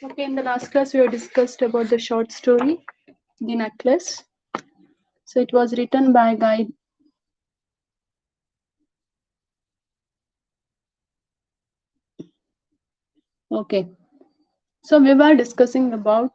Okay, in the last class, we have discussed about the short story, The Necklace. So it was written by Guy. Okay, so we were discussing about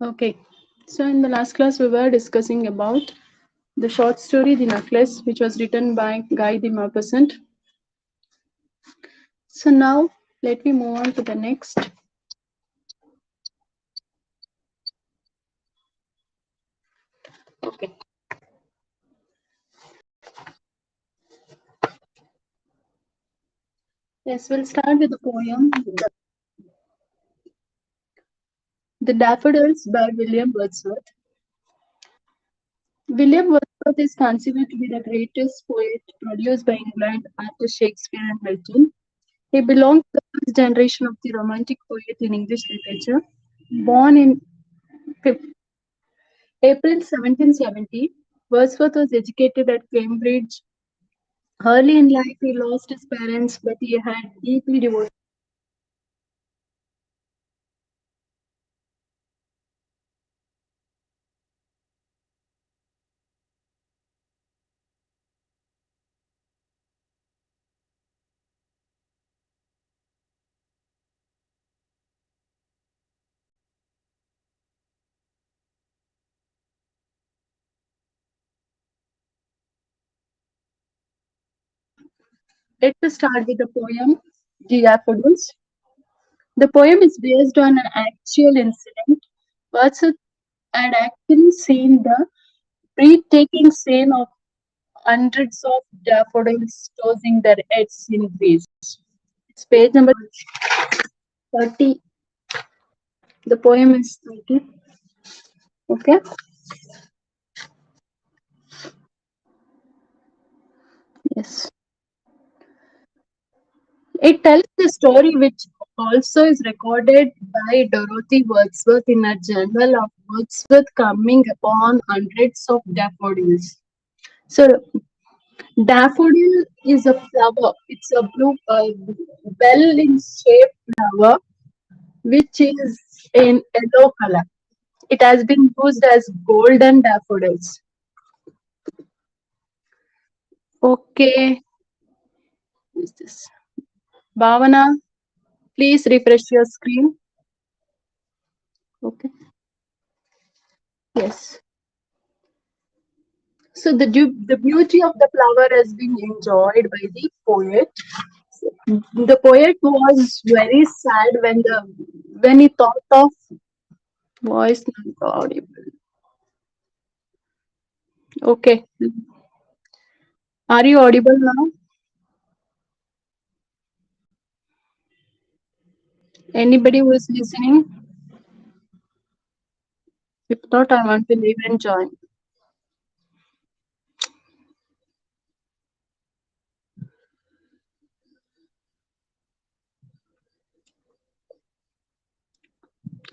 okay. So in the last class, we were discussing about the short story, The Necklace, which was written by Guy de Maupassant. So now let me move on to the next. Okay. Yes, we'll start with the poem, The Daffodils by William Wordsworth. William Wordsworth is considered to be the greatest poet produced by England after Shakespeare and Milton. He belongs to the first generation of the Romantic poet in English literature. Born in April 1770, Wordsworth was educated at Cambridge. Early in life, he lost his parents, but he had deeply devoted. Let us start with the poem The Daffodils. The poem is based on an actual incident. Wordsworth had actually seen the breathtaking scene of hundreds of daffodils tossing their heads in breeze. It's page number 30. The poem is 30. Okay. Yes. It tells the story which also is recorded by Dorothy Wordsworth in a journal of Wordsworth coming upon hundreds of daffodils. So, daffodil is a flower. It's a blue, bell in shaped flower which is in yellow color. It has been used as golden daffodils. Okay, what is this? Bhavana, please refresh your screen. Okay. Yes. So the beauty of the flower has been enjoyed by the poet. The poet was very sad when he thought of voice not audible. Okay. Are you audible now? Anybody who is listening? If not, I want to leave and join.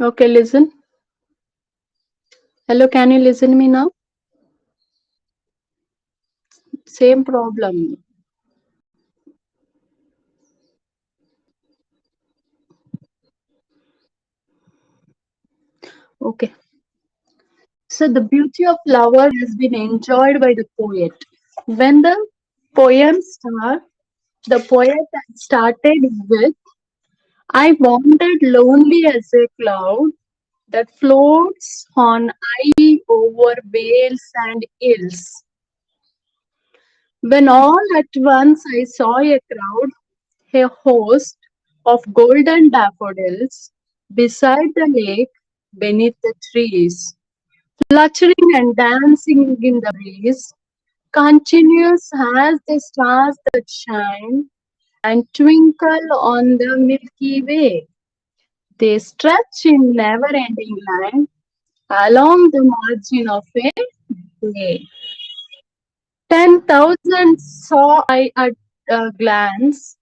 Okay, listen. Hello, can you listen me now? Same problem. Okay. So the beauty of flower has been enjoyed by the poet. When the poem start, the poet started with, I wandered lonely as a cloud that floats on high over vales and hills. When all at once I saw a crowd, a host of golden daffodils beside the lake beneath the trees, fluttering and dancing in the breeze, continuous as the stars that shine and twinkle on the Milky Way. They stretch in never ending line along the margin of a bay. 10,000 saw I at a glance,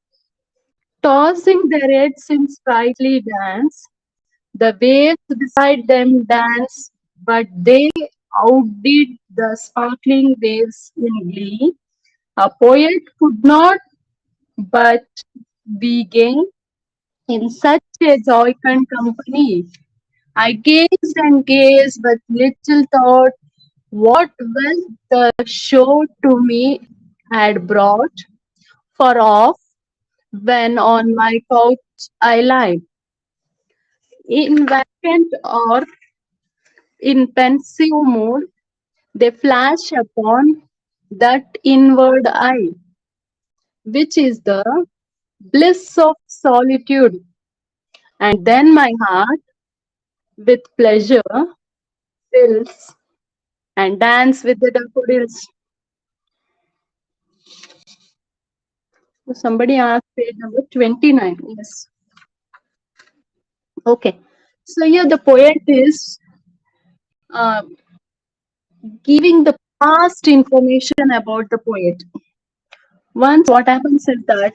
tossing their heads in sprightly dance. The waves beside them dance, but they outdid the sparkling waves in glee. A poet could not but be gay in such a jocund company. I gazed and gazed, but little thought what wealth the show to me had brought. For off, when on my couch I lie, in vacant or in pensive mood, they flash upon that inward eye, which is the bliss of solitude. And then my heart, with pleasure, fills and dance with the daffodils. So somebody asked page number 29. Yes. Okay. So here the poet is uh, giving the past information about the poet. Once what happens is that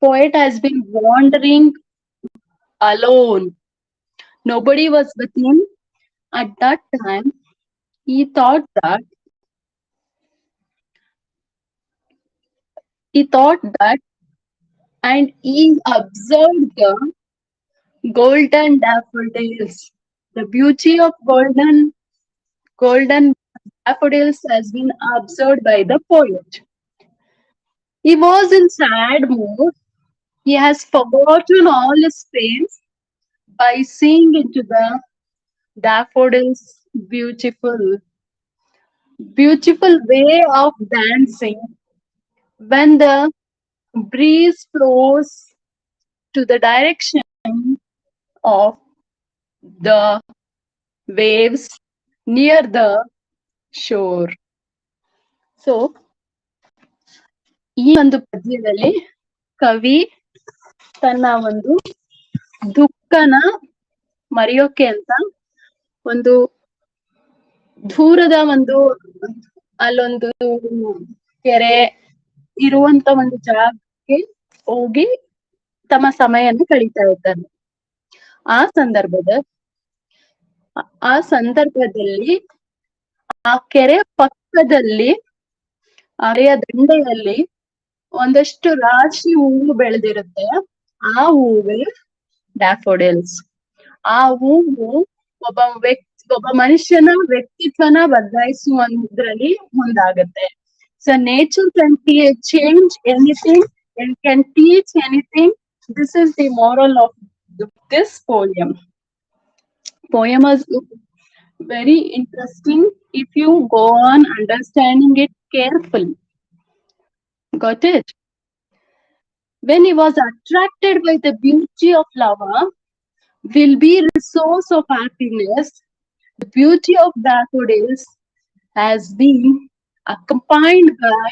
poet has been wandering alone. Nobody was with him at that time. He thought that he thought that and he observed the golden daffodils. The beauty of golden daffodils has been observed by the poet. He was in sad mood. He has forgotten all his pains by seeing into the daffodils' beautiful way of dancing when the breeze flows to the direction of the waves near the shore. So ಈ ಒಂದು ಪದ್ಯದಲ್ಲಿ ಕವಿ ತನ್ನ ಒಂದು ದುಃಖನ ಮರೆಯೋಕೆ ಅಂತ ಒಂದು ದೂರದ ಒಂದು ಅಲ್ಲೊಂದು ಕೆರೆ ಇರುವಂತ ಒಂದು ಜಾಗಕ್ಕೆ ಹೋಗಿ ತಮ್ಮ ಸಮಯವನ್ನು ಕಳೀತಾ ಇರ್ತಾರೆ. ಆ ಸಂದರ್ಭದ ಆ ಸಂದರ್ಭದಲ್ಲಿ ಆ ಕೆರೆ ಪಕ್ಕದಲ್ಲಿ ಅರೆಯ ದಂಡೆಯಲ್ಲಿ ಒಂದಷ್ಟು ರಾಶಿ ಹೂವು ಬೆಳೆದಿರುತ್ತೆ. ಆ ಹೂವೇ ಡ್ಯಾಫೋಡಿಲ್ಸ್. ಆ ಹೂವು ಒಬ್ಬ ಮನುಷ್ಯನ ವ್ಯಕ್ತಿತ್ವನ ಬದಲಾಯಿಸುವುದ್ರಲ್ಲಿ ಮುಂದಾಗುತ್ತೆ. So nature can change anything and can teach anything. This is the moral of this poem. very interesting if you go on understanding it carefully. Got it? When he was attracted by the beauty of flower, will be a source of happiness. The beauty of daffodils has been accompanied by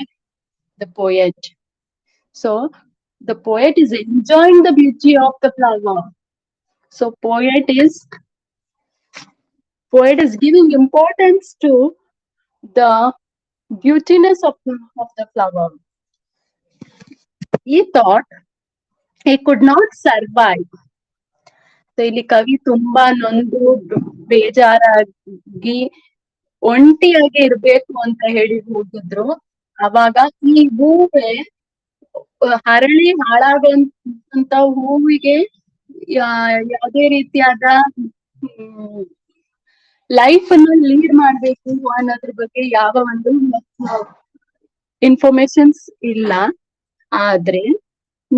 the poet. So the poet is enjoying the beauty of the flower. So poet is giving importance to the beautiness of the flower. He thought he could not survive. So ಇಲ್ಲಿ ಕವಿ ತುಂಬಾ ನೊಂದು ಬೇಜಾರಾಗಿ ಒಂಟಿಯಾಗಿ ಇರ್ಬೇಕು ಅಂತ ಹೇಳಿ ಹೋಗಿದ್ರು. ಅವಾಗ ಈ ಹೂವೆ ಹರಳಿ ಹಾಳಾಗುವಂತ ಹೂವಿಗೆ ಯಾವುದೇ ರೀತಿಯಾದ ಲೈಫ್ ಅನ್ನು ಲೀಡ್ ಮಾಡ್ಬೇಕು ಅನ್ನೋದ್ರ ಬಗ್ಗೆ ಯಾವ ಒಂದು ಇನ್ಫಾರ್ಮೇಶನ್ಸ್ ಇಲ್ಲ. ಆದ್ರೆ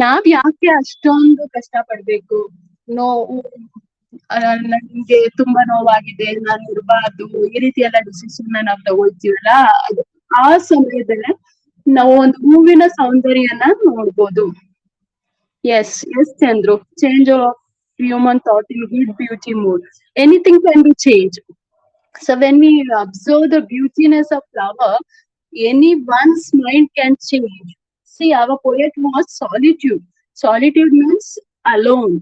ನಾವ್ ಯಾಕೆ ಅಷ್ಟೊಂದು ಕಷ್ಟ ಪಡ್ಬೇಕು? ನನ್ಗೆ ತುಂಬಾ ನೋವಾಗಿದೆ, ನಾನು ಇರಬಾರ್ದು, ಈ ರೀತಿ ಎಲ್ಲ ಡಿಸಿಷನ್ ನಾವ್ ತಗೊಳ್ತೀವಲ್ಲ, ಆ ಸಮಯದಲ್ಲಿ ನಾವು ಒಂದು ಹೂವಿನ ಸೌಂದರ್ಯನ ನೋಡ್ಬೋದು. Yes Chandru, change of human thought in good beauty mood. Anything can be changed. So when we observe the beautiness of flower, anyone's mind can change. See, our poet was solitude. Solitude means alone.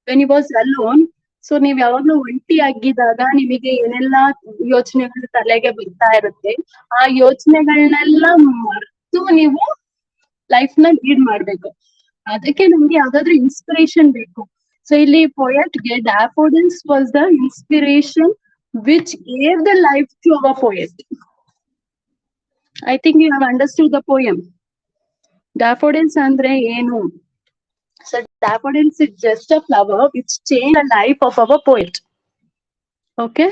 When he was alone, so ನೀವ್ ಯಾವಾಗ್ಲೂ ಒಂಟಿ ಆಗಿದ್ದಾಗ ನಿಮಗೆ ಏನೆಲ್ಲಾ ಯೋಚನೆಗಳು ತಲೆಗೆ ಬರ್ತಾ ಇರುತ್ತೆ, ಆ ಯೋಚನೆಗಳನ್ನೆಲ್ಲ ಮರೆತು ನೀವು ಲೈಫ್ ನ ಲೀಡ್ ಮಾಡ್ಬೇಕು. ಅದಕ್ಕೆ ನಮ್ಗೆ ಯಾವ್ದಾದ್ರು ಇನ್ಸ್ಪಿರೇಷನ್ ಬೇಕು. ಸೊ ಇಲ್ಲಿ ಪೊಯೆಟ್ಗೆ daffodils was the inspiration which gave the life to our poet. I think you have understood the poem. Daffodils andre enu? So daffodils is just a flower which changed the life of our poet. Okay?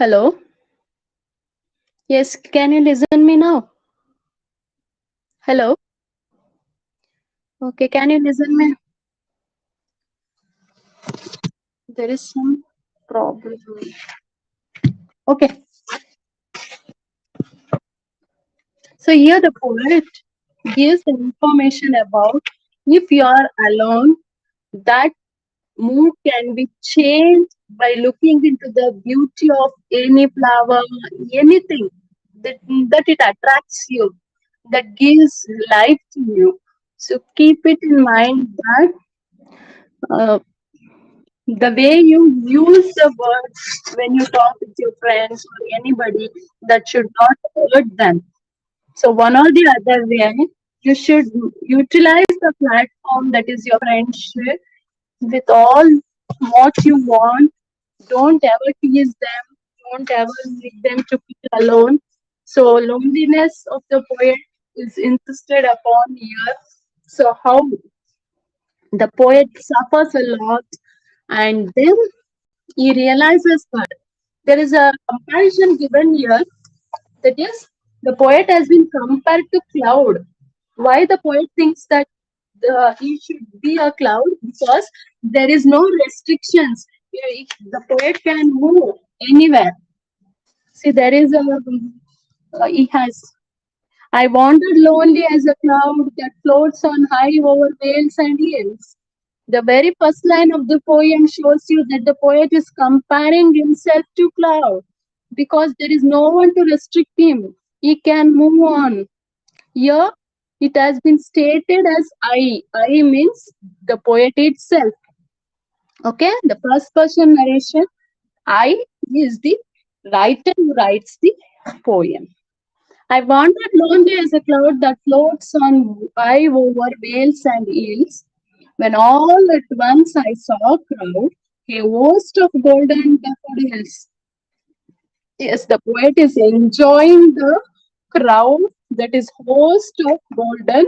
Hello? Yes, can you listen me now? Hello? Okay, can you listen me? There is some problem. Okay. So here the poet gives information about if you are alone, that mood can be changed by looking into the beauty of any flower, anything that it attracts you, that gives life to you. So keep it in mind that uh, the way you use the words when you talk with your friends or anybody, that should not hurt them. So one or the other way, you should utilize the platform that is your friendship with all what you want. Don't ever tease them. Don't ever make them to feel alone. So loneliness of the poet is insisted upon here. So how the poet suffers a lot, and then he realizes that there is a comparison given here, that is, the poet has been compared to cloud. Why the poet thinks that he should be a cloud? Because there is no restrictions. The poet can move anywhere. See, there is he has. I wandered lonely as a cloud that floats on high over vales and hills. The very first line of the poem shows you that the poet is comparing himself to cloud, because there is no one to restrict him. He can move on. Here, it has been stated as I. I means the poet itself. Okay, the first person narration. I is the writer who writes the poem. I wandered lonely as a cloud that floats on high over vales and hills, when all at once I saw a crowd, a host of golden daffodils. Yes, the poet is enjoying the crowd that is host of golden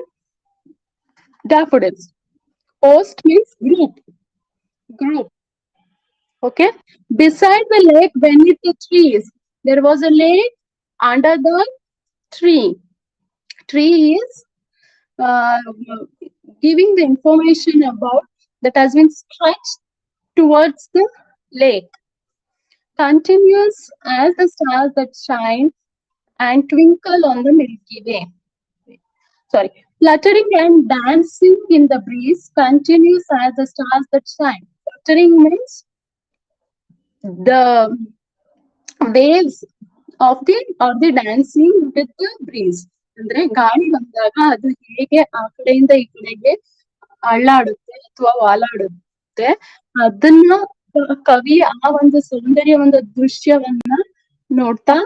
daffodils. Host means group. Group. Okay. Beside the lake, beneath the trees, there was a lake under the tree. Tree is uh, giving the information about that has been stretched towards the lake, continuous as the stars that shine and twinkle on the Milky Way. Sorry, fluttering and dancing in the breeze continues as the stars that shine. Fluttering means the waves of the dancing with the breeze. ಅಂದ್ರೆ ಗಾಳಿ ಬಂದಾಗ ಅದು ಹೇಗೆ ಆ ಕಡೆಯಿಂದ ಈ ಕಡೆಗೆ ಅಳ್ಳಾಡುತ್ತೆ ಅಥವಾ ವಾಲಾಡುತ್ತೆ, ಅದನ್ನ ಕವಿ ಆ ಒಂದು ಸೌಂದರ್ಯ ಒಂದು ದೃಶ್ಯವನ್ನ ನೋಡ್ತಾ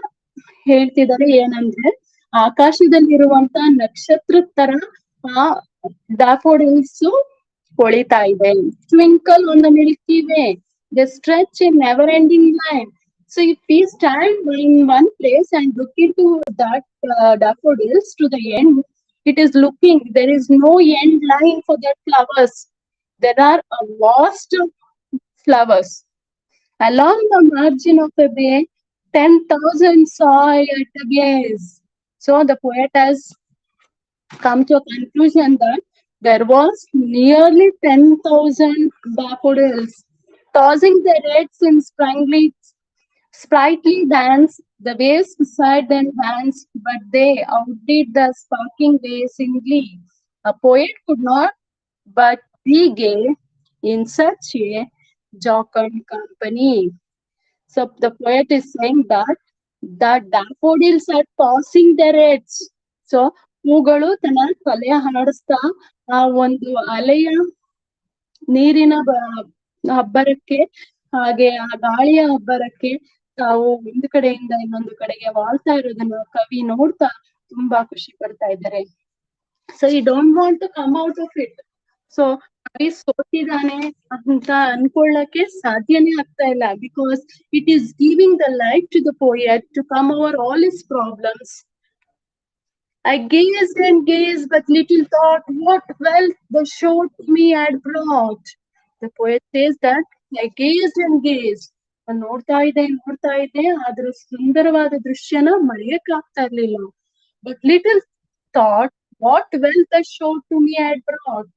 ಹೇಳ್ತಿದ್ದಾರೆ. ಏನಂದ್ರೆ ಆಕಾಶದಲ್ಲಿರುವಂತ ನಕ್ಷತ್ರ ತರ ಆ ಡ್ಯಾಫೋಡಿಲ್ಸ್ ಹೊಳಿತಾ ಇದೆ. Twinkle on the Milky way, they stretch in never ending line. So if we stand in one place and look into that daffodils to the end, it is looking, there is no end line for that flowers. There are a vast of flowers. Along the margin of a bay, 10,000 saw at a gaze. So the poet has come to a conclusion that there was nearly 10,000 daffodils, tossing their heads in sprightly dance. The waves beside them danced, but they outdid the sparkling waves in glee. A poet could not but be gay in such a jocund company. So the poet is saying that the daffodils are tossing their heads. So ಹೂಗಳು ತನ್ನ ತಲೆ ಹಾಡಿಸ್ತಾ ಆ ಒಂದು ಅಲೆಯ ನೀರಿನ ಅಬ್ಬರಕ್ಕೆ ಹಾಗೆ ಆ ಗಾಳಿಯ ಅಬ್ಬರಕ್ಕೆ ತಾವು ಒಂದು ಕಡೆಯಿಂದ ಇನ್ನೊಂದು ಕಡೆಗೆ ವಾಳ್ತಾ ಇರೋದನ್ನ ಕವಿ ನೋಡ್ತಾ ತುಂಬಾ ಖುಷಿ ಪಡ್ತಾ ಇದ್ದಾರೆ. ಸೊ ಈ don't want to come out of it. So ಕವಿ ಸೋತಿದ್ದಾನೆ ಅಂತ ಅನ್ಕೊಳ್ಳಕ್ಕೆ ಸಾಧ್ಯನೇ ಆಗ್ತಾ ಇಲ್ಲ. Because it is giving the life to the poet to come over all his problems. I gazed and gazed, but little thought what wealth the show to me had brought. The poet says that I gazed and gazed. ನೋಡ್ತಾ ಇದೆ ಅದ್ರ ಸುಂದರವಾದ ದೃಶ್ಯನ ಮರೆಯಕ್ ಆಗ್ತಾ ಇರ್ಲಿಲ್ಲ. But little thought what wealth the show to me had brought.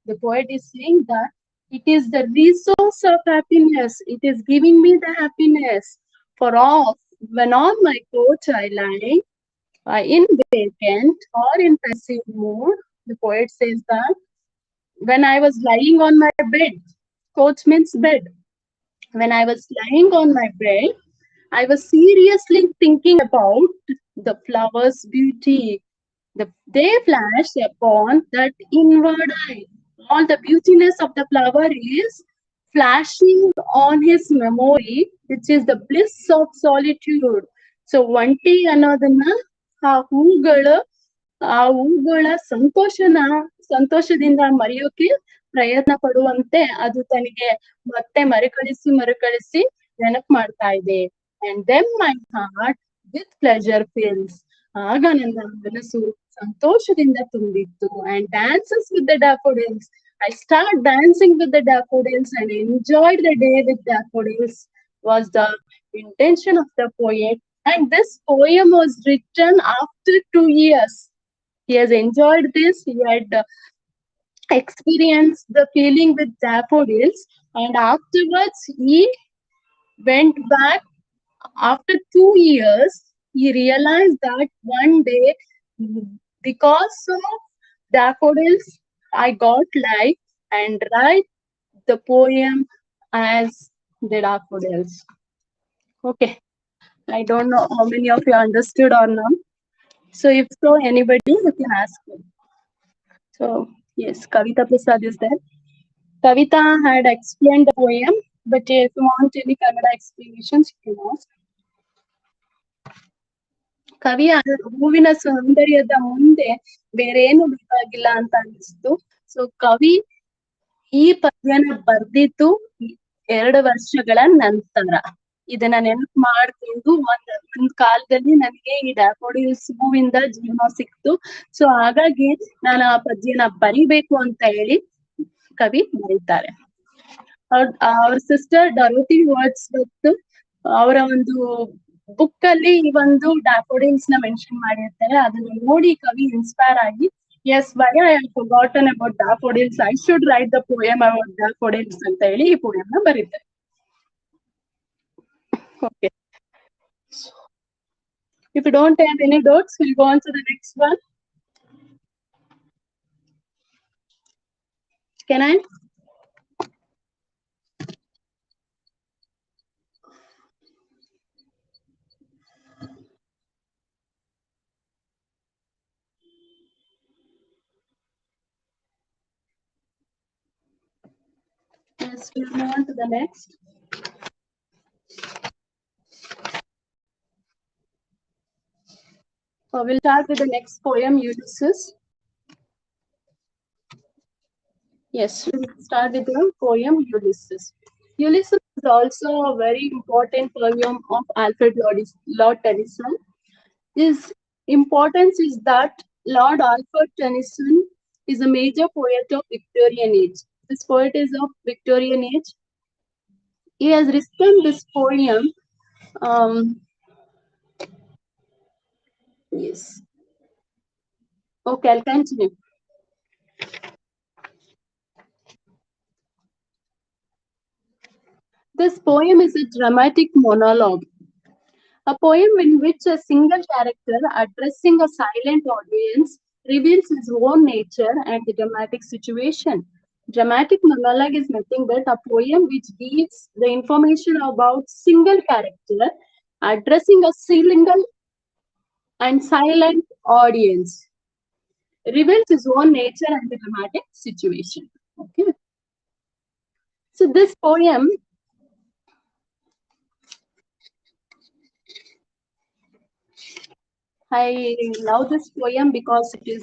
The poet is saying that it is the resource of happiness. It is giving me the happiness. For all, when on my couch I lie, in vacant or in passive mood, the poet says that when I was lying on my bed, couch means bed. When I was lying on my bed, I was seriously thinking about the flower's beauty. They flash upon that inward eye. All the beautiness of the flower is flashing on his memory, which is the bliss of solitude. So ಒಂಟಿ ಅನ್ನೋದನ್ನ ಆ ಹೂಗಳ ಸಂತೋಷದಿಂದ ಮರೆಯೋಕೆ ಪ್ರಯತ್ನ ಪಡುವಂತೆ ಅದು ತನಗೆ ಮತ್ತೆ ಮರುಕಳಿಸಿ ನೆನಪು ಮಾಡ್ತಾ ಇದೆ. And then my heart with pleasure fills. ಆಗ ನನ್ನ ಮನಸ್ಸು ಸಂತೋಷದಿಂದ ತುಂಬಿತ್ತು. And dances with the daffodils. I start dancing with the daffodils and enjoyed the day with daffodils was the intention of the poet. And this poem was written after 2 years. He has enjoyed this. He had experienced the feeling with daffodils, and afterwards he went back. After 2 years, he realized that one day, because of daffodils, I got life and write the poem as the daffodils. Okay. I don't know how many of you understood or not. So if so, anybody you can ask me. So yes, Kavita Prasad is there. Kavita had explained the poem, but if you want any Kannada explanations, you can ask. ಕವಿಯ ಹೂವಿನ ಸೌಂದರ್ಯದ ಮುಂದೆ ಬೇರೆ ಏನು ಬೇಕಾಗಿಲ್ಲ ಅಂತ ಅನಿಸ್ತು. So ಕವಿ ಈ ಪದ್ಯನ ಬರ್ದಿತ್ತು 2 ವರ್ಷಗಳ ನಂತರ. ಇದನ್ನ ನೆನಪು ಮಾಡ್ಕೊಂಡು ಒಂದ್ ಕಾಲದಲ್ಲಿ ನನಗೆ ಈ ಡ್ಯಾಫೋಡಿಲ್ಸ್ ಹೂವಿಂದ ಜೀವನ ಸಿಕ್ತು. ಸೊ ಹಾಗಾಗಿ ನಾನು ಆ ಪದ್ಯನ ಬರಿಬೇಕು ಅಂತ ಹೇಳಿ ಕವಿ ಬರೀತಾರೆ. ಅವ್ರ ಸಿಸ್ಟರ್ ಡರೋಥಿ ವರ್ಡ್ಸ್ವರ್ತ್ ಅವರ ಒಂದು ಬುಕ್ ಅಲ್ಲಿ ಈ ಒಂದು ಡ್ಯಾಫೋಡಿಲ್ಸ್ ನ ಮೆನ್ಷನ್ ಮಾಡಿರ್ತಾರೆ. ಅದನ್ನ ನೋಡಿ ಕವಿ ಇನ್ಸ್ಪೈರ್ ಆಗಿ Yes, why I have forgotten about daffodils. I should write the poem about daffodils ಅಂತ ಹೇಳಿ ಈ poem ನ ಬರೀತೆ. Okay. If you don't have any doubts, we'll go on to the next one. Can I? Yes, we'll move on to the next. So we'll start with the next poem, Ulysses. Yes, we'll start with the poem Ulysses. Ulysses is also a very important poem of Alfred Lord Tennyson. His importance is that Lord Alfred Tennyson is a major poet of Victorian age. This poet is of Victorian age. He has written this poem. Yes. Okay, I'll continue. This poem is a dramatic monologue, a poem in which a single character addressing a silent audience reveals his own nature and the dramatic situation. Dramatic monologue is nothing but a poem which gives the information about single character addressing a single and silent audience, reveals his own nature and the dramatic situation. Okay. So this poem, I love this poem because it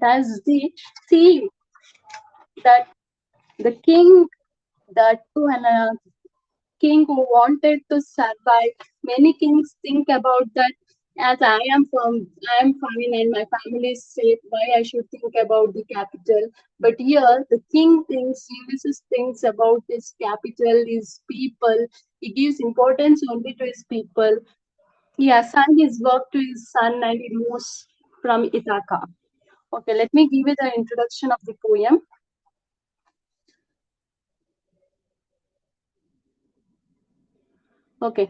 has the theme that the king, that and a king who wanted to survive. Many kings think about that. As I am fine and my family is safe. Why I should think about the capital? But here, the king thinks, Ulysses thinks about his capital, his people. He gives importance only to his people. He assigned his work to his son and he moves from Ithaca. Okay, let me give you the introduction of the poem. Okay.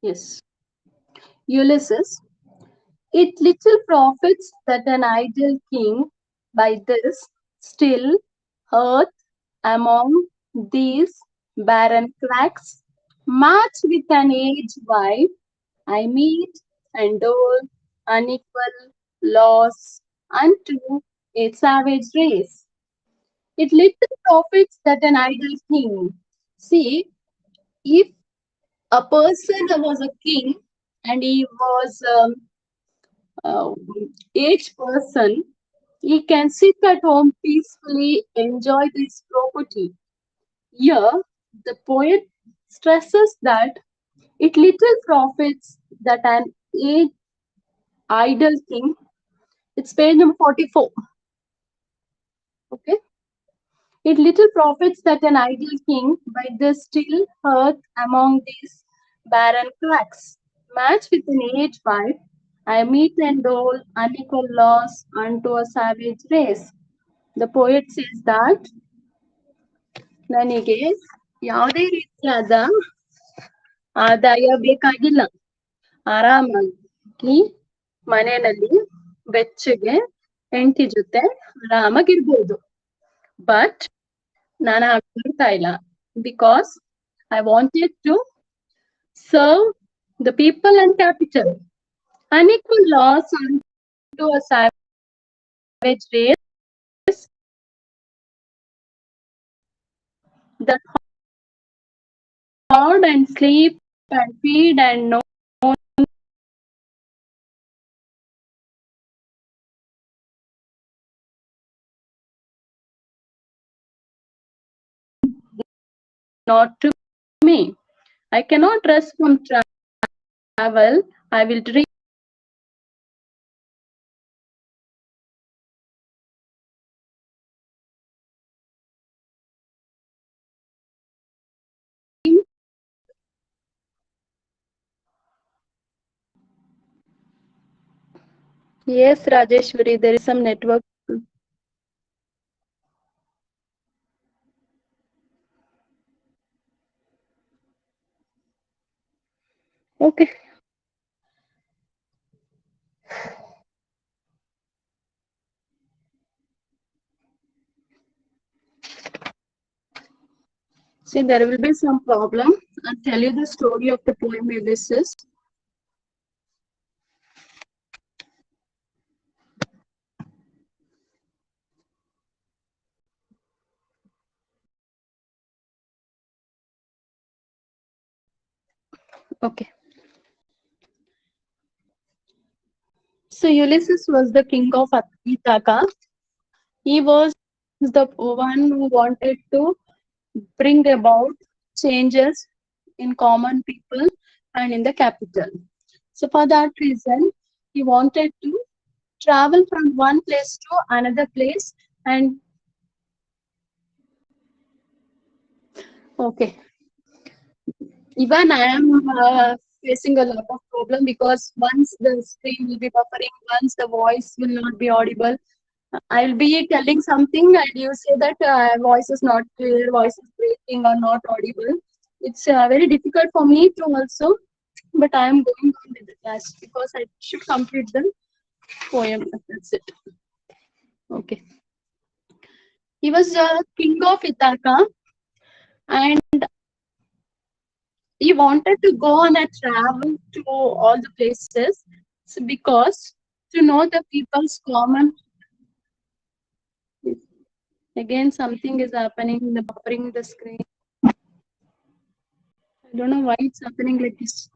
Yes. Ulysses. It little profits that an idle king by this still earth among these barren cracks match with an aged wife I meet and dole unequal loss unto a savage race. It little profits that an idle king. See, if a person was a king and he was uh, aged person, he can sit at home peacefully, enjoy this property. Here, the poet stresses that it little profits that an aged idle king. It's page number 44. Okay. It little profits that an idle king by the still earth among these barren cracks. Match with an aged wife, I meet and dole unequal loss unto a savage race. The poet says that ನನಗೆ ಯಾವುದೇ ರೀತಿಯಾದ ಆದಾಯ ಬೇಕಾಗಿಲ್ಲ. ಆರಾಮಾಗಿ ಮನೆಯಲ್ಲಿ ಬೆಚ್ಚಗೆ ಹೆಂಡತಿ ಜೊತೆ ಆರಾಮಾಗಿರ್ಬೋದು. ಬಟ್ ನಾನು ಹಾಗೆ ಮಾಡ್ತಾ ಇಲ್ಲ. Because I wanted to serve the people and capital. Unequal loss unto a savage race that hoard and sleep and feed and know not to me. I cannot rest from travel. I will dream Yes, Rajeshwari, there is some network. Okay. See, there will be some problem. I'll tell you the story of the poem Ulysses. Okay. So Ulysses was the king of Ithaca. He was the one who wanted to bring about changes in common people and in the capital. So for that reason, he wanted to travel from one place to another place and okay. Even I am facing a lot of problem because once the screen will be buffering, once the voice will not be audible, I'll be telling something and you say that voice is not clear, voice is breaking or not audible. It's very difficult for me to also, but I am going on with the class because I should complete the poem. That's it. Okay. He was king of Ithaca and he wanted to go on a travel to all the places because to know the people's common. Again, something is happening in the buffering the screen. I don't know why it's happening like this.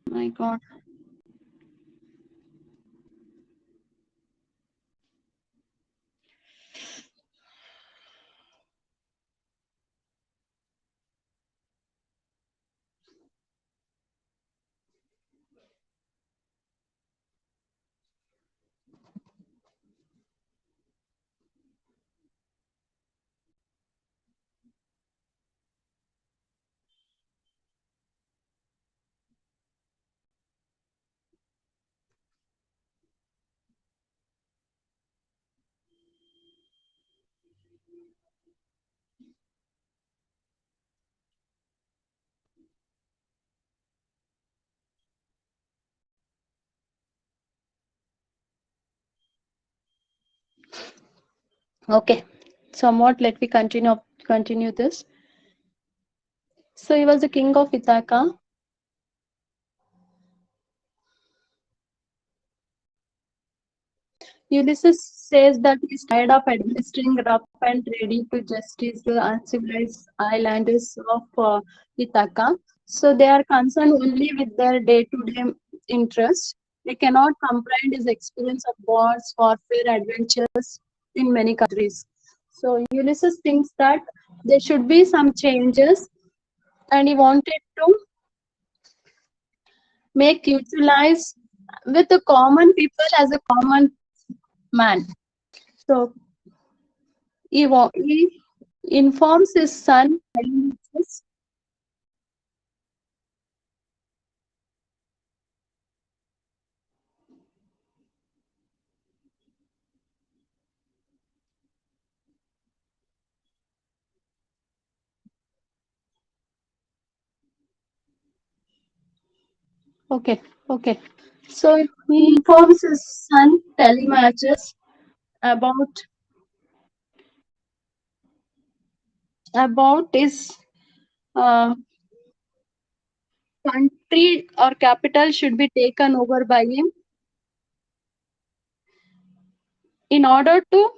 My God. Okay. Somewhat, let me continue this. So he was the king of Ithaca. Ulysses says that he's tired of administering rough and ready to justice the uncivilized islanders of Ithaca. So they are concerned only with their day-to-day interests. They cannot comprehend his experience of wars, warfare, adventures in many countries. So Ulysses thinks that there should be some changes, and he wanted to make utilize with the common people as a common man. So he informs his son. Okay, okay. So he informs his son Telemachus about his uh, country or capital should be taken over by him in order to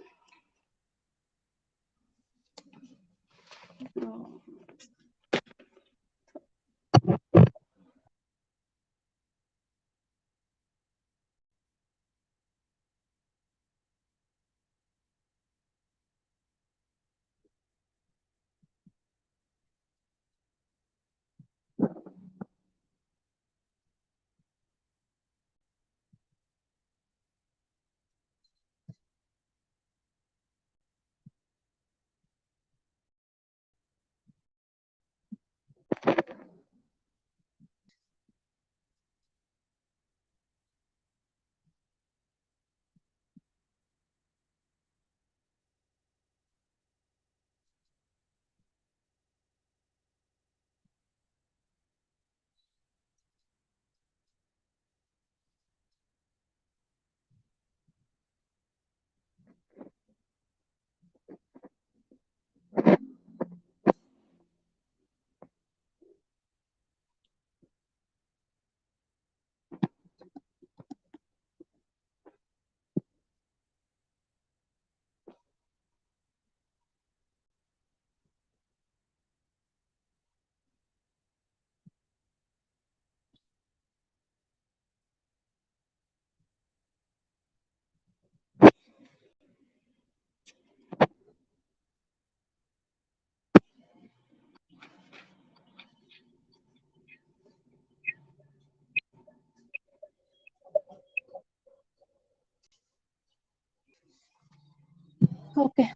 Okay.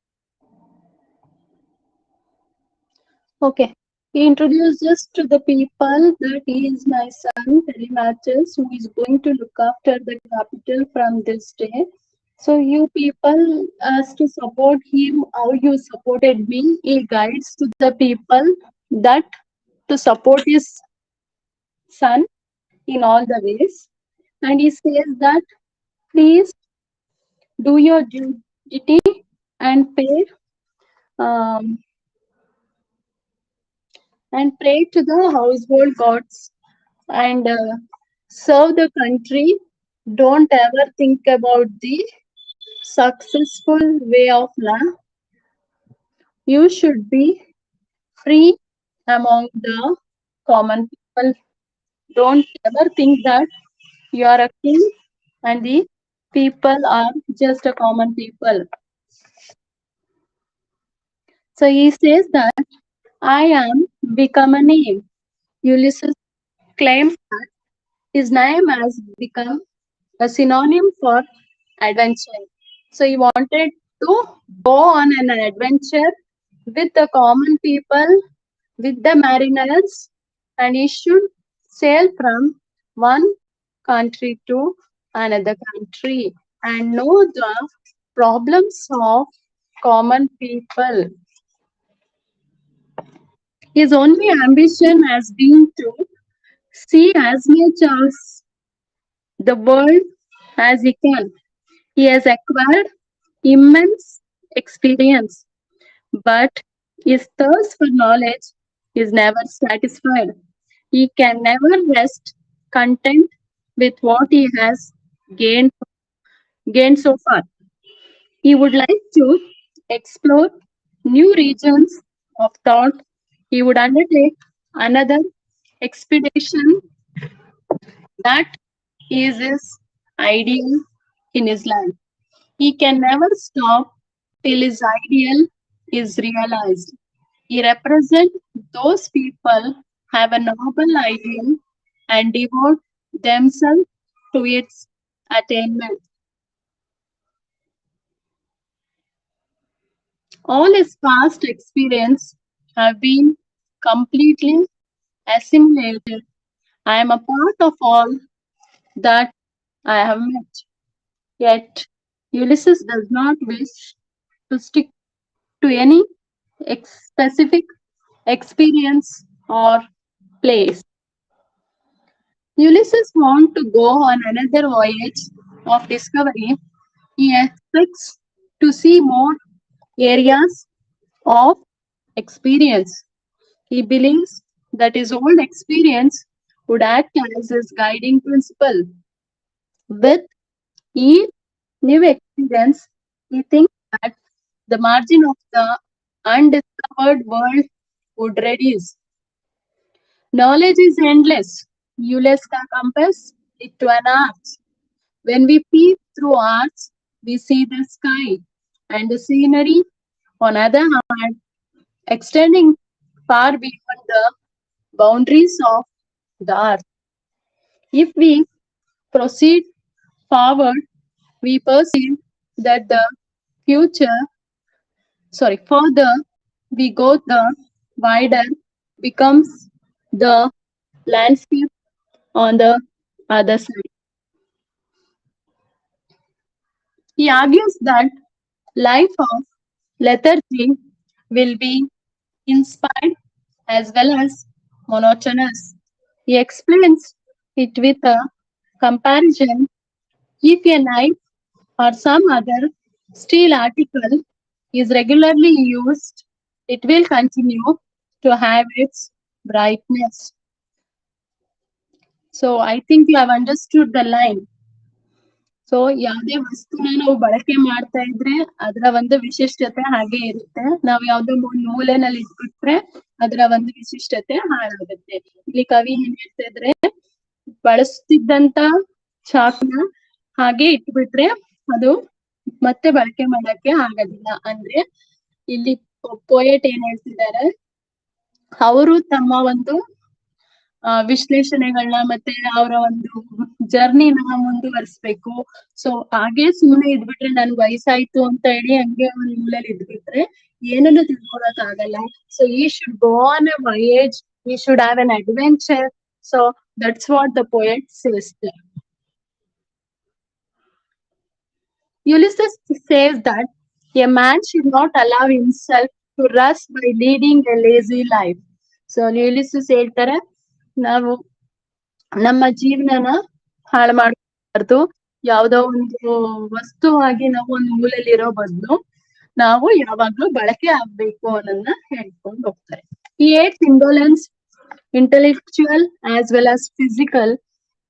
Okay. He introduces to the people that he is my son, Telemachus, who is going to look after the capital from this day. So you people, as to support him, how you supported me, he guides to the people that to support his son in all the ways. And he says that please do your duty and pay um, and pray to the household gods and serve the country. Don't ever think about the successful way of life. You should be free among the common people. Don't ever think that you are a king and the people are just a common people. So he says that I am become a name. Ulysses claimed that his name has become a synonym for adventure. So he wanted to go on an adventure with the common people, with the mariners, and he should sail from one country to another country and know the problems of common people. His only ambition has been to see as much as the world as he can. He has acquired immense experience, but his thirst for knowledge is never satisfied. He can never rest content with what he has gained, gained so far. He would like to explore new regions of thought. He would undertake another expedition that is his ideal in his life. He can never stop till his ideal is realized. He represents those people have a noble ideal and devote themselves to its attainment. All his past experience have been completely assimilated. I am a part of all that I have met. Yet Ulysses does not wish to stick to any specific experience or place. Ulysses wants to go on another voyage of discovery. He expects to see more areas of experience. He believes that his old experience would act as his guiding principle. With each new experience, he thinks that the margin of the undiscovered world would reduce. Knowledge is endless. Ulysses compares it to an arch. When we peep through arch, we see the sky and the scenery. On the other hand, extending far beyond the boundaries of the earth. If we proceed forward, we perceive that the future, further we go, the wider becomes the landscape on the other side. He argues that life of lethargy will be inspired as well as monotonous. He explains it with a comparison. If a knife or some other steel article is regularly used, it will continue to have its brightness. So I think you have understood the line. So ಯಾವುದೇ ವಸ್ತುನ ನಾವು ಬಳಕೆ ಮಾಡ್ತಾ ಇದ್ರೆ ಅದರ ಒಂದು ವಿಶಿಷ್ಟತೆ ಹಾಗೆ ಇರುತ್ತೆ. ನಾವು ಯಾವ್ದೋ ಮೂಲೆನಲ್ಲಿ ಇಟ್ಬಿಟ್ರೆ ಅದರ ಒಂದು ವಿಶಿಷ್ಟತೆ ಹಾಳಾಗುತ್ತೆ. ಇಲ್ಲಿ ಕವಿ ಏನ್ ಹೇಳ್ತಾ ಇದ್ರೆ, ಬಳಸ್ತಿದ್ದಂತ ಚಾಕ್ನ ಹಾಗೆ ಇಟ್ಬಿಟ್ರೆ ಅದು ಮತ್ತೆ ಬಳಕೆ ಮಾಡಕ್ಕೆ ಆಗೋದಿಲ್ಲ. ಅಂದ್ರೆ ಇಲ್ಲಿ ಪೋಯೆಟ್ ಏನ್ ಹೇಳ್ತಿದ್ದಾರೆ, ಅವರು ತಮ್ಮ ಒಂದು ವಿಶ್ಲೇಷಣೆಗಳನ್ನ ಮತ್ತೆ ಅವರ ಒಂದು ಜರ್ನಿನ ಮುಂದುವರಿಸ್ಬೇಕು. ಸೊ ಹಾಗೆ ಸುಮ್ಮನೆ ಇದ್ಬಿಟ್ರೆ ನನ್ಗೆ ವಯಸ್ಸಾಯ್ತು ಅಂತ ಹೇಳಿ ಹಂಗೆ ಒಂದ್ ಮೂಲೆಯಲ್ಲಿ ಇದ್ಬಿಟ್ರೆ ಏನನ್ನು ತಿಳ್ಕೊಳಕ್ ಆಗಲ್ಲ. ಸೊ ಈ should go on a voyage, we should have an adventure. So that's what the poet says there. Ulysses says that a man should not allow himself to rust by leading a lazy life. So Ulysses ಹೇಳ್ತಾರೆ, ನಾವು ನಮ್ಮ ಜೀವನನ ಹಾಳು ಮಾಡಬಾರ್ದು. ಯಾವ್ದೋ ಒಂದು ವಸ್ತುವಾಗಿ ನಾವು ಒಂದು ಮೂಲೆಯಲ್ಲಿರೋ ಬದಲು ನಾವು ಯಾವಾಗ್ಲೂ ಬಳಕೆ ಆಗ್ಬೇಕು ಅನ್ನೋದನ್ನ ಹೇಳ್ಕೊಂಡು ಹೋಗ್ತಾರೆ. He hates indolence, intellectual as well as physical.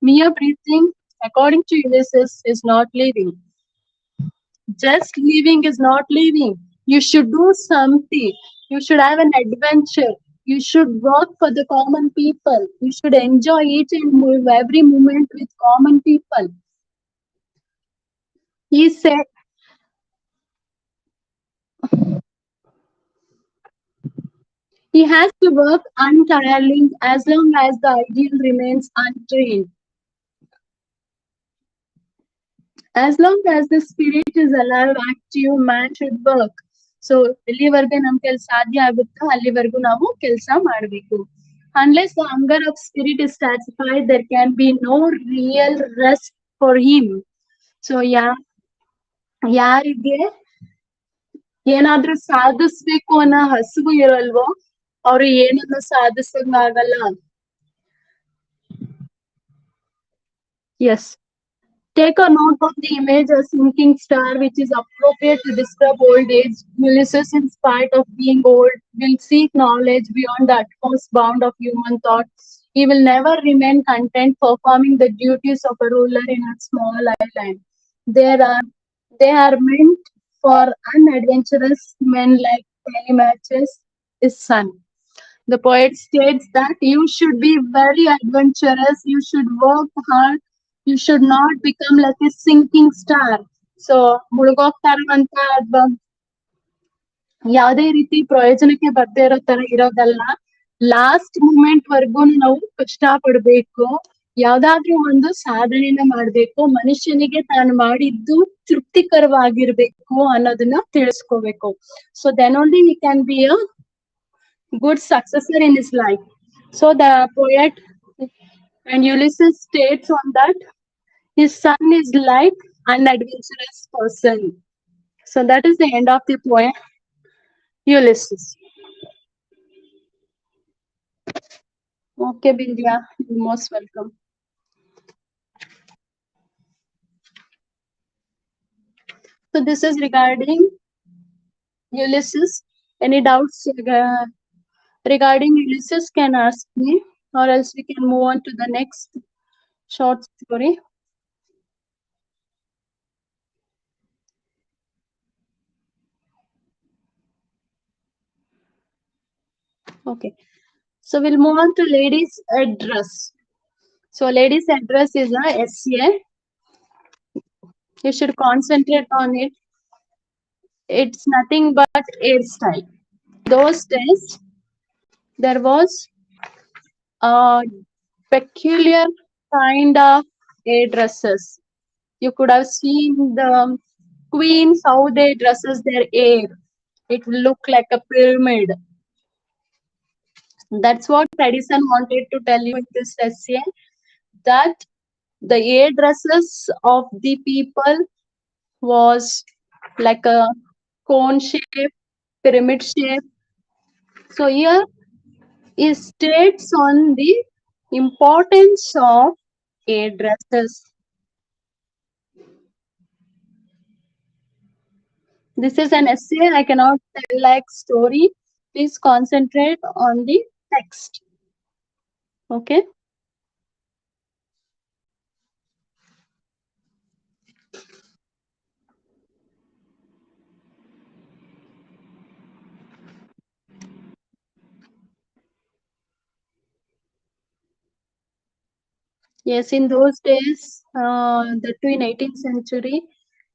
Mere breathing, according to Ulysses, is not living. Just living is not living. You should do something. You should have an adventure. You should work for the common people. You should enjoy each and every moment with common people. He said, he has to work untiringly as long as the ideal remains untrained. As long as the spirit is alive, active, man should work. So ಎಲ್ಲಿವರೆಗೆ ನಮ್ ಕೆಲ್ಸ ಸಾಧ್ಯ ಆಗುತ್ತೋ ಅಲ್ಲಿವರೆಗೂ ನಾವು ಕೆಲಸ ಮಾಡ್ಬೇಕು. Unless the hunger of spirit is satisfied, there can be no real rest for him. So ಯಾರಿಗೆ ಏನಾದ್ರೂ ಸಾಧಿಸ್ಬೇಕು ಅನ್ನೋ ಹಸಿವು ಇರಲ್ವೋ ಅವ್ರು ಏನನ್ನ ಸಾಧಿಸಕ್ಕಾಗಲ್ಲ. Yes. Take a note of the image of sinking star, which is appropriate to describe old age. Ulysses, in spite of being old, will seek knowledge beyond the utmost bound of human thought. He will never remain content performing the duties of a ruler in a small island. They are meant for unadventurous men like Telemachus, his son. The poet states that you should be very adventurous, you should work hard, you should not become like a sinking star. So ಮುಳುಗೋಗ್ತಾ ಇರುವಂತ ಅಥವಾ ಯಾವುದೇ ರೀತಿ ಪ್ರಯೋಜನಕ್ಕೆ ಬರ್ದೇ ಇರೋ ತರ ಇರೋದಲ್ಲ. ಲಾಸ್ಟ್ ಮೂಮೆಂಟ್ ವರ್ಗು ನಾವು ಕಷ್ಟ ಪಡ್ಬೇಕು. ಯಾವ್ದಾದ್ರೂ ಒಂದು ಸಾಧನೆನ ಮಾಡ್ಬೇಕು. ಮನುಷ್ಯನಿಗೆ ತಾನು ಮಾಡಿದ್ದು ತೃಪ್ತಿಕರವಾಗಿರ್ಬೇಕು ಅನ್ನೋದನ್ನ ತಿಳಿಸ್ಕೋಬೇಕು. So then only he can be a good successor in his life. So the poet and Ulysses states on that his son is like an adventurous person. So that is the end of the poem Ulysses. Okay, Bindya, you're most welcome. So this is regarding Ulysses. Any doubts regarding Ulysses can ask me, or else we can move on to the next short story. Okay, so we'll move on to ladies' address. So ladies' address is a essay. You should concentrate on it. It's nothing but hairstyle. Those days, there was a peculiar kind of hairdressers. You could have seen the queens how they dresses their hair. It will look like a pyramid. That's what Edison wanted to tell you in this essay, that the hairdresses of the people was like a cone shape, pyramid shape. So here it states on the importance of hairdressers. This is an essay. I cannot tell like story. Please concentrate on the text. Okay. Yes, in those days, the in 18th century,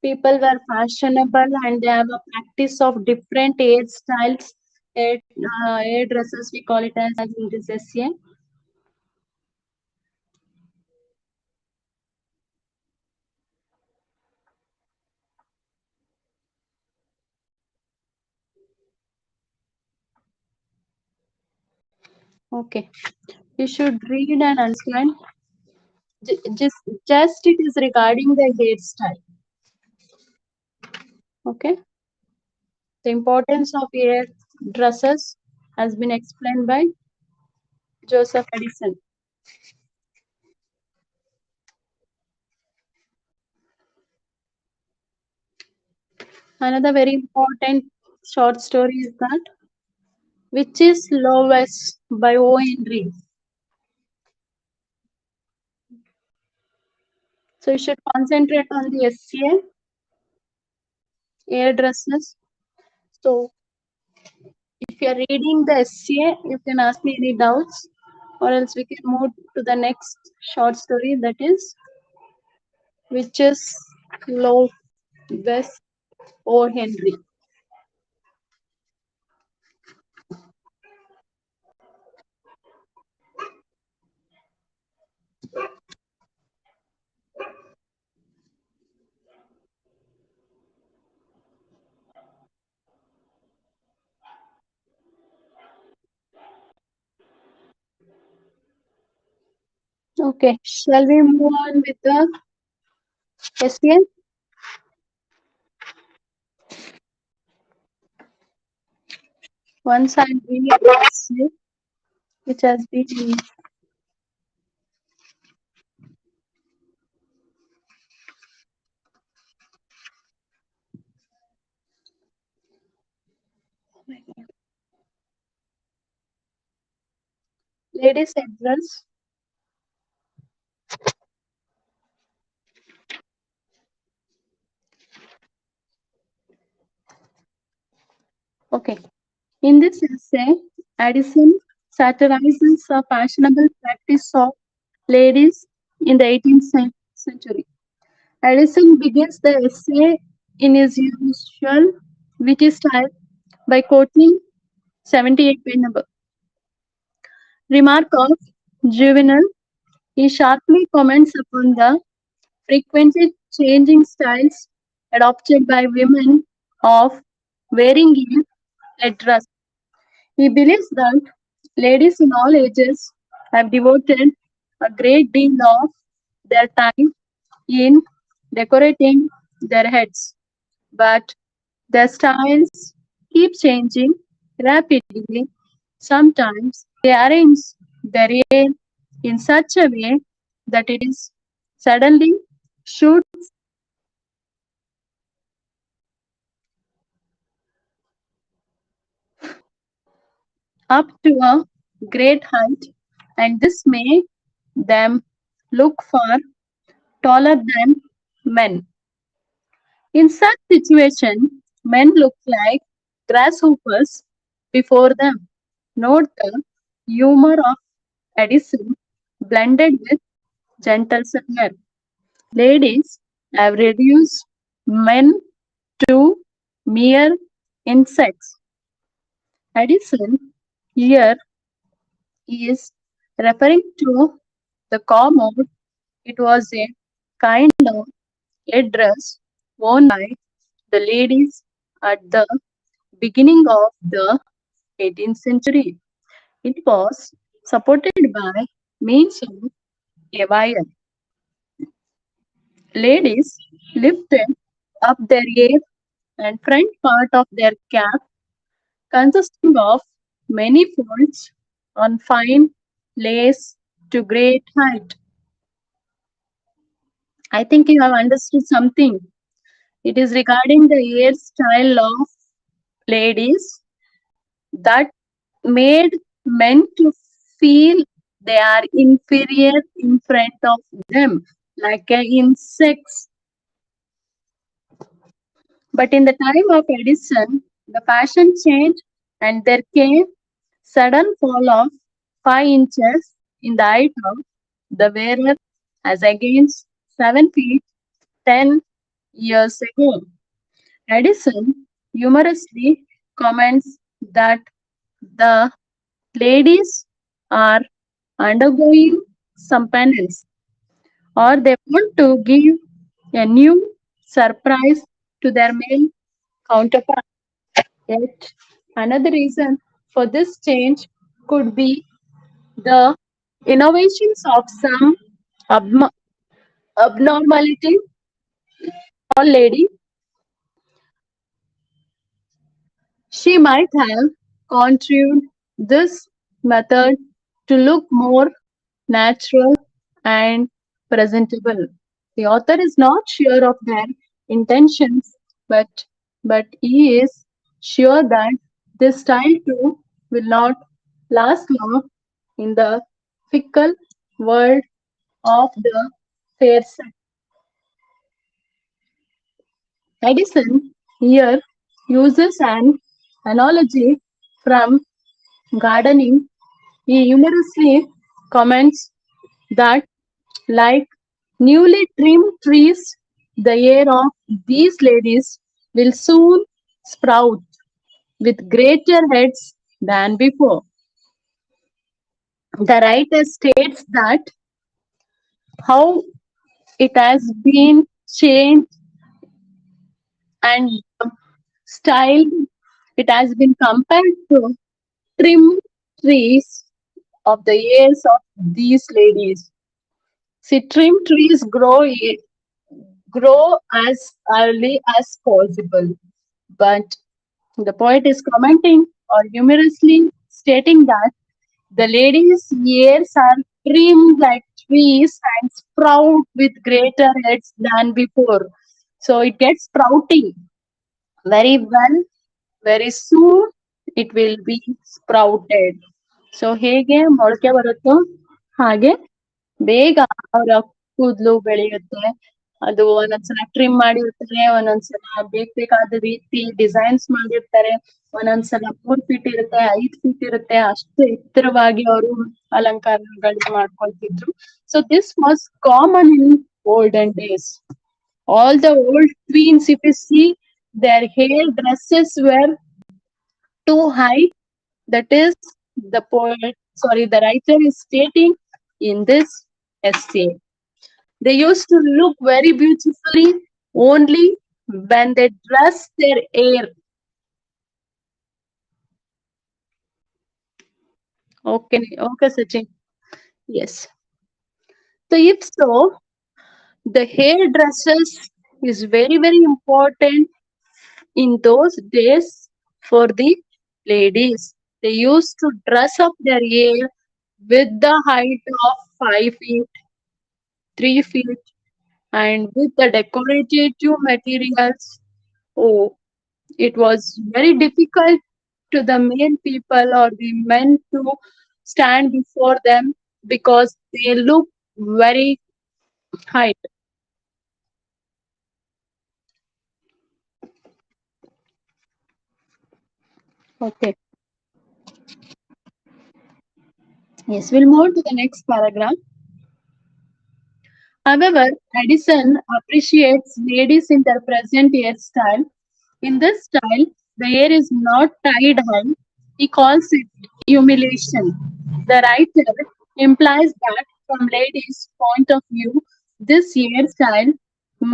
people were fashionable and they have a practice of different hairstyles, hairdresses, we call it as in this essay. Okay, you should read and understand. Just it is regarding the hairstyle. Okay, the importance of hair dresses has been explained by Joseph Edison. Another very important short story is that which is Lowest by O. Henry. So you should concentrate on the SCA, hairdressers. So if you are reading the SCA, you can ask me any doubts, or else we can move to the next short story that is which is Lowest O. Henry. Okay, shall we move on with the SCA? Once I read the SCA, which has been ladies address. Okay. In this essay, Addison satirizes a fashionable practice of ladies in the 18th century. Addison begins the essay in his usual witty style by quoting 78 number. Remark of Juvenal. He sharply comments upon the frequently changing styles adopted by women of wearing a dress. He believes that ladies in all ages have devoted a great deal of their time in decorating their heads, but their styles keep changing rapidly. Sometimes they arrange their hair in such a way that it is suddenly shoots up to a great height, and this may them look far taller than men. In such situation, men look like grasshoppers before them. Note the humor of Edison blended with gentle satire. Ladies have reduced men to mere insects. Edison here is referring to the commode. It was a kind of headdress worn by the ladies at the beginning of the 18th century. It was supported by means of a wire. Ladies lifted up their hair and front part of their cap, consisting of many folds on fine lace to great height. I think you have understood something. It is regarding the hairstyle of ladies that made men to feel they are inferior in front of them, like insects. But in the time of Edison, the fashion changed and there came sudden fall of 5 inches in the height of the wearer as against 7 feet 10 years ago. Edison humorously comments that the ladies are undergoing some penance or they want to give a new surprise to their male counterpart. Yet, another reason for this change could be The innovations of some abnormality or lady, she might have contrived this method to look more natural and presentable. The author is not sure of their intentions, but he is sure that this style too will not last long in the fickle world of the fair sex. Edison here uses an analogy from gardening. He humorously comments that, like newly trimmed trees, the hair of these ladies will soon sprout with greater heads than before. The writer states that how it has been changed and style it has been compared to trim trees of the years of these ladies. See, trim trees grow as early as possible, but the poet is commenting or humorously stating that the ladies' ears are trimmed like trees and sprout with greater heads than before. So it gets sprouting very well, very soon it will be sprouted. So ಹೇಗೆ ಮೊಳಕೆ ಬರುತ್ತೋ ಹಾಗೆ ಬೇಗ ಅವರ ಕೂದಲು ಬೆಳೆಯುತ್ತೆ. ಅದು ಒಂದೊಂದ್ಸಲ ಟ್ರಿಮ್ ಮಾಡಿರ್ತಾರೆ, ಒಂದೊಂದ್ಸಲ ಬೇಕಾದ ರೀತಿ ಡಿಸೈನ್ಸ್ ಮಾಡಿರ್ತಾರೆ, ಒಂದೊಂದ್ಸಲ 4 ಫೀಟ್ ಇರುತ್ತೆ, 5 ಫೀಟ್ ಇರುತ್ತೆ, ಅಷ್ಟು ಎತ್ತರವಾಗಿ ಅವರು ಅಲಂಕಾರಗಳನ್ನ ಮಾಡ್ಕೊಳ್ತಿದ್ರು. So this was common in olden days. All the old queens, if you see, their hair dresses were too high. That is, the writer is stating in this essay. They used to look very beautifully only when they dress their hair. Okay, Sachin. Yes. So if so, the hairdressers is very, very important in those days for the ladies. They used to dress up their hair with the height of 5 feet, 3 feet, and with the decorative materials. Oh, it was very difficult to the male people or the men to stand before them because they look very height. Okay. Yes, we'll move to the next paragraph. However, Addison appreciates ladies in their present hairstyle. In this style, the hair is not tied high. He calls it humiliation. The writer implies that, from ladies' point of view, this hairstyle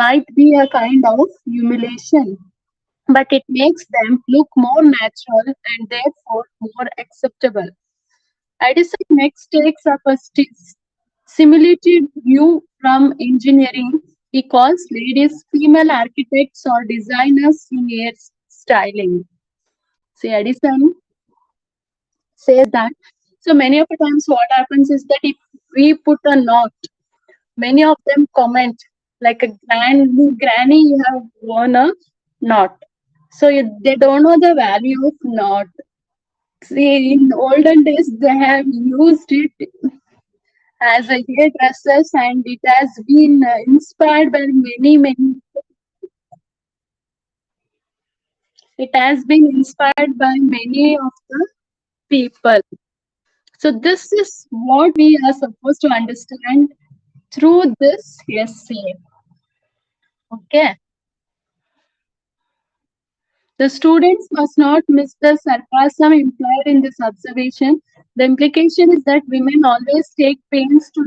might be a kind of humiliation, but it makes them look more natural and therefore more acceptable. Addison next takes up a similitude view from engineering. He calls ladies female architects or designers in hair styling. See, Addison says that. So many of the times, what happens is that if we put a knot, many of them comment like a granny, you have worn a knot. So they don't know the value of knot. See, in olden days, they have used it as a hairdressers and it has been inspired by many. It has been inspired by many of the people. So this is what we are supposed to understand through this essay. Okay. The students must not miss the sarcasm implied in this observation. The implication is that women always take pains to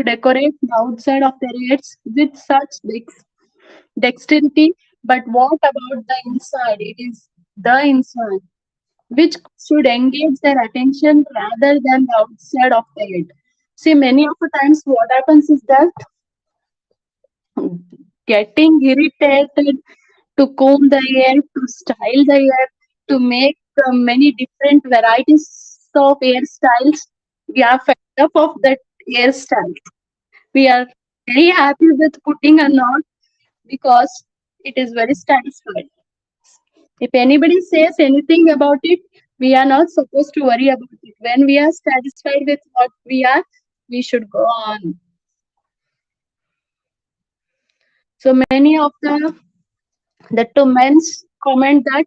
decorate the outside of their heads with such dexterity. But what about the inside? It is the inside. which should engage their attention rather than the outside of the head. See, many of the times what happens is that getting irritated to comb the hair, to style the hair, to make many different varieties of hairstyles. We are fed up of that hairstyle. We are very happy with putting a knot because it is very satisfied. If anybody says anything about it, we are not supposed to worry about it. When we are satisfied with what we are, we should go on. So many of the two men comment that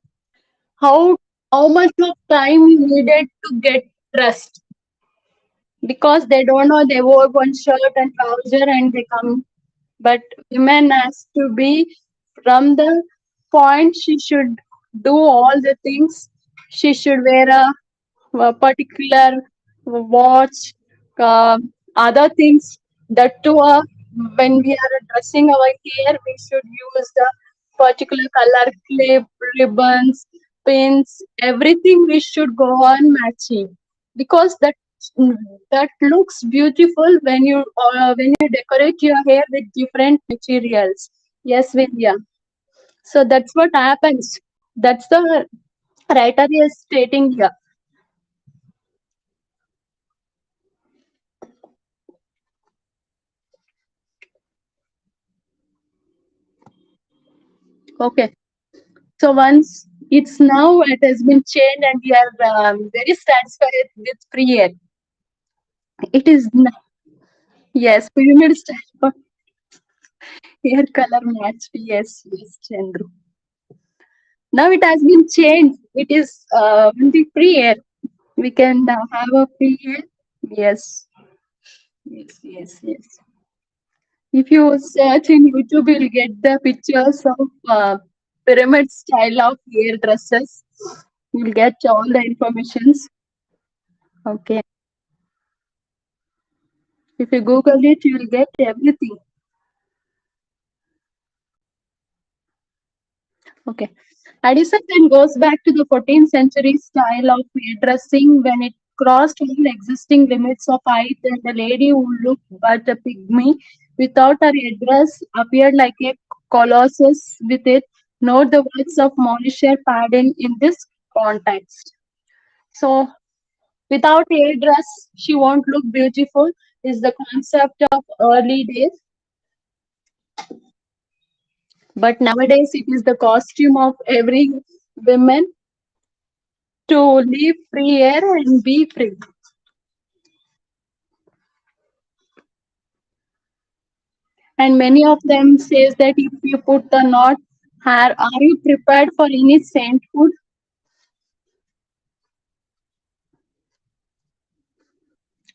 how how much of time you needed to get dressed because they don't know they wore one shirt and trouser and they come. But women has to be from the point she should do all the things. She should wear a particular watch, other things. That too, when we are dressing our hair, we should use the particular color clip, ribbons, pins, everything. We should go on matching because that looks beautiful when you decorate your hair with different materials. Yes, Vidya. So that's what happens. That's the writer is stating here. Okay. So once it's now it has been changed and we are very satisfied with free air. It is yes, pyramid style for hair color match. Yes, yes, Chandru. Now it has been changed. It is only free air. We can have a free air. Yes, yes, yes, yes. If you search in YouTube, you'll get the pictures of pyramid style of hair dresses. You'll get all the informations. Okay. If you Google it, you'll get everything. Okay. Addison then goes back to the 14th century style of hairdressing when it crossed all existing limits of height and the lady who looked but a pygmy without her headdress appeared like a colossus with it. Note the words of Monisher Padden in this context. So, without hairdress, she won't look beautiful is the concept of early days. But nowadays, it is the costume of every woman to live free air and be free. And many of them says that if you put the knot hair, are you prepared for any sainthood?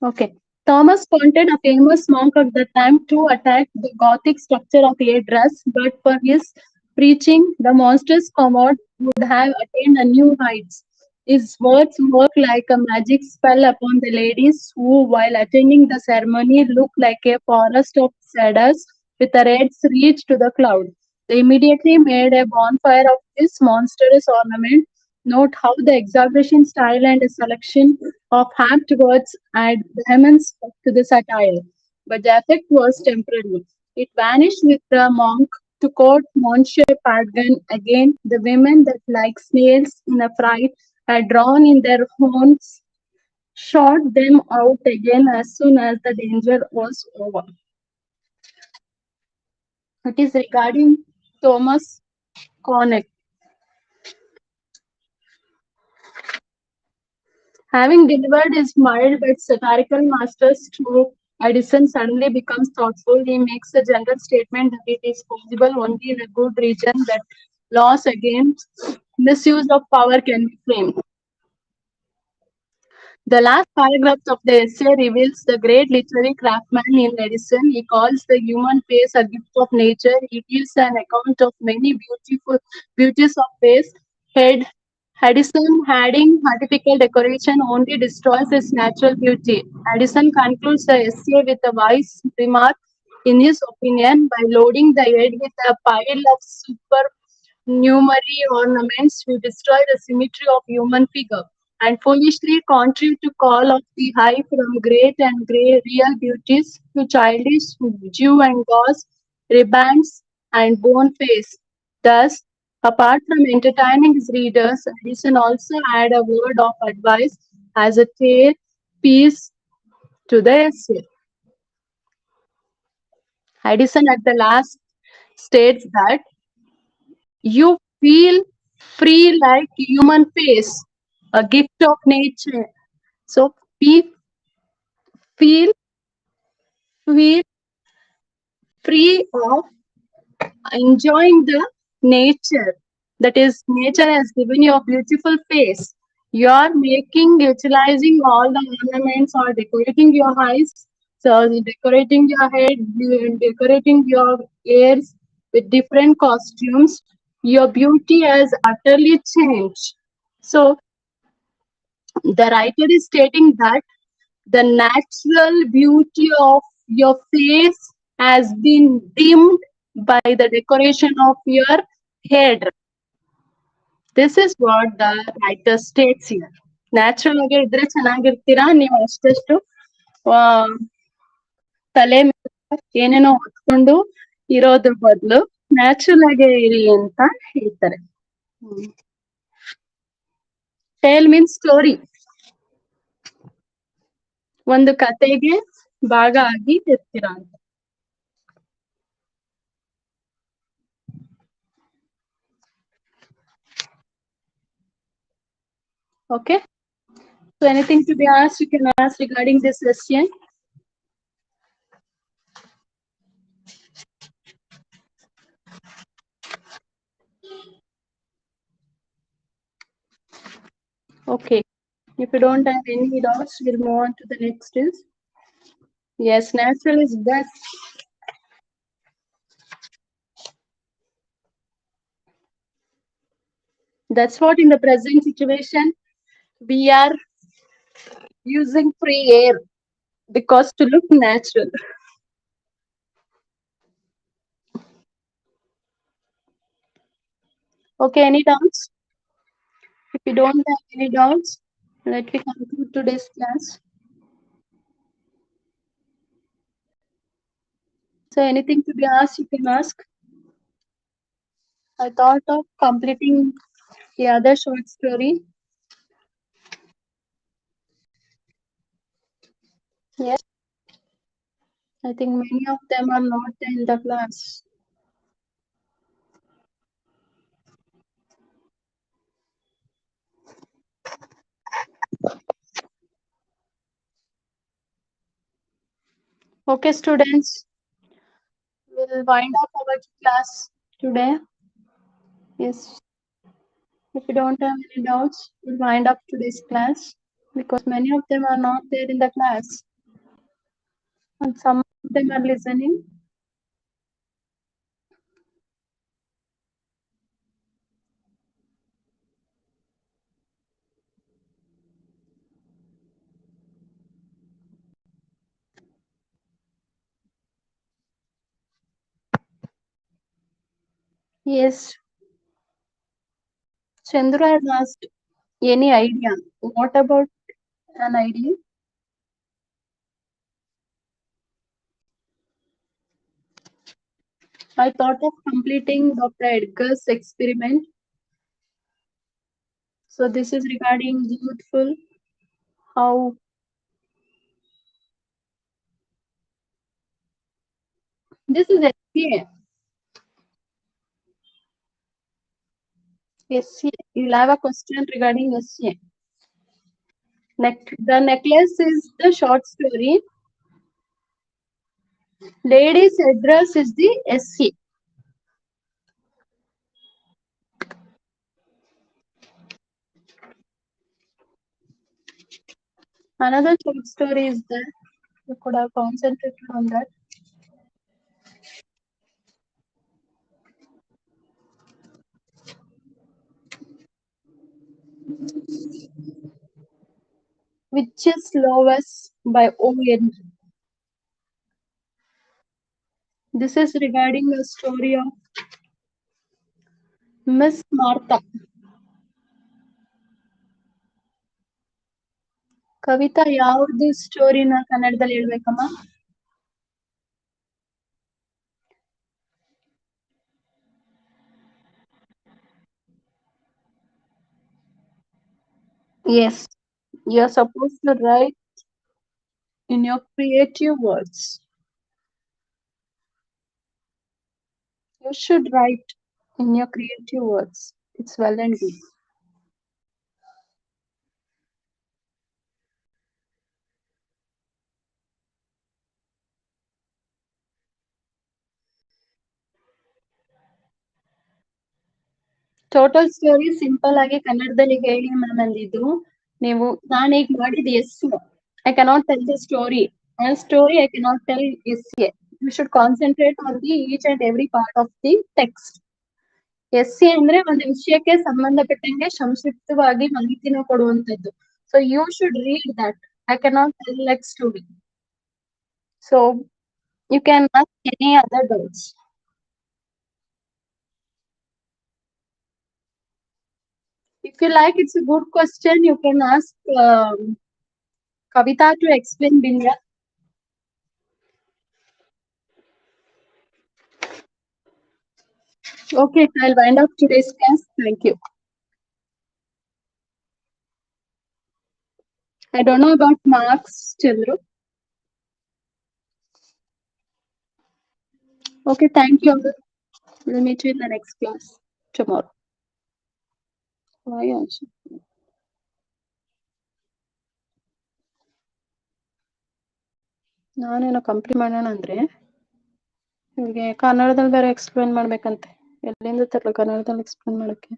Okay. Thomas Ponted, a famous monk of the time, to attack the Gothic structure of a dress, but for his preaching, the monstrous commode would have attained a new heights. His words worked like a magic spell upon the ladies who, while attending the ceremony, looked like a forest of cedars with the reds reached to the cloud. They immediately made a bonfire of this monstrous ornament. Note how the exaggeration style and a selection of apt words add vehemence to the satire. But the effect was temporary. It vanished with the monk. To quote Monsieur Padgan again, the women that like snails in a fright had drawn in their horns, shot them out again as soon as the danger was over. It is regarding Thomas Connick. Having delivered his mild but satirical masterstroke, Addison suddenly becomes thoughtful. He makes a general statement that it is possible only in a good region that laws against misuse of power can be framed. The last paragraph of the essay reveals the great literary craftsman in Edison. He calls the human face a gift of nature. He gives an account of many beautiful beauties of face, head. Edison adding artificial decoration only destroys its natural beauty. Edison concludes the essay with a wise remark in his opinion by loading the head with a pile of numerary ornaments, we destroy the symmetry of human figure and foolishly contrive to call off the high from great and grey real beauties to childish Jew and gauze, ribands, and bone face. Thus, apart from entertaining his readers, Addison also add a word of advice as a tail piece to the essay. Addison at the last states that you feel free like human face, a gift of nature. So we feel feel free of enjoying the nature. That is, nature has given you a beautiful face. You are making, utilizing all the ornaments or decorating your eyes, so decorating your head, decorating your ears with different costumes. Your beauty has utterly changed. So the writer is stating that the natural beauty of your face has been dimmed by the decoration of your head. This is what the writer states here. Natural ಆಗಿ ಇದ್ರೆ ಚೆನ್ನಾಗಿರ್ತೀರಾ ನೀವು ಅಷ್ಟಷ್ಟು ಆ, ತಲೆ ಮೇಲೆ ಏನೇನೋ ಹೊತ್ಕೊಂಡು ಇರೋದ್ರ ಬದಲು natural ಆಗೇ ಇರಿ ಅಂತ ಹೇಳ್ತಾರೆ. Tale means story. ಒಂದು ಕತೆಗೆ ಭಾಗ ಆಗಿ ಇರ್ತೀರಾ ಅಂತ. Okay. So anything to be asked, you can ask regarding this question. Okay. If you don't have any doubts, we'll move on to the next is. Yes, natural is best. That's what in the present situation we are using free air because to look natural. Okay, any doubts? If you don't have any doubts, let me conclude today's class. So anything to be asked, you can ask. I thought of completing the other short story. Yes, I think many of them are not in the class. Okay, students, we'll wind up our class today. Yes, if you don't have any doubts, we'll wind up today's class because many of them are not there in the class and some of them are listening. Yes, Chandra has asked any idea. What about an idea? I thought of completing Dr. Edgar's experiment. So this is regarding youthful, how this is SCA. SCA. You'll have a question regarding SCA. The necklace is the short story. Lady's address is the SCA. Another short story is there. You could have concentrated on that. Which is Lowest by O.N. This is regarding the story of miss ಮಾರ್ತಾ. ಕವಿತಾ ಯಾವ್ದು ಸ್ಟೋರಿನ ಕನ್ನಡದಲ್ಲಿ ಹೇಳ್ಬೇಕಮ್ಮ? Yes, you're supposed to write in your creative words. You should write in your creative words. It's well and good. Total story simple ಆಗಿ ಕನ್ನಡದಲ್ಲಿ ಹೇಳಿ ma'am ಅಂದಿದ್ದು. ನೀವು ನಾನೀಗ ಮಾಡಿದ as I cannot tell the story. ಆ story I cannot tell essay. You should concentrate on the each and every part of the text. Essay ಅಂದ್ರೆ ಒಂದು ವಿಷಯಕ್ಕೆ ಸಂಬಂಧಪಟ್ಟಂಗೆ ಸಂಕ್ಷಿಪ್ತವಾಗಿ ಮಾಹಿತಿನ ಕೊಡುವಂತದ್ದು. So you should read that. I cannot tell like story. So you can ask any other doubts. If you like, it's a good question. You can ask Kavita to explain Binja. Okay, I'll wind up today's class. Thank you. I don't know about marks, Chandru. Okay, thank you. We'll meet you in the next class tomorrow. Why, Anshu? ನಾನೇನೋ complete ಮಾಡೋಣ ಅಂದ್ರೆ ಇವ್ರಿಗೆ ಕನ್ನಡದಲ್ಲಿ ಬೇರೆ explain ಮಾಡ್ಬೇಕಂತೆ. ಎಲ್ಲಿಂದ ತರಲ್ಲ ಕನ್ನಡದಲ್ಲಿ explain ಮಾಡಕ್ಕೆ?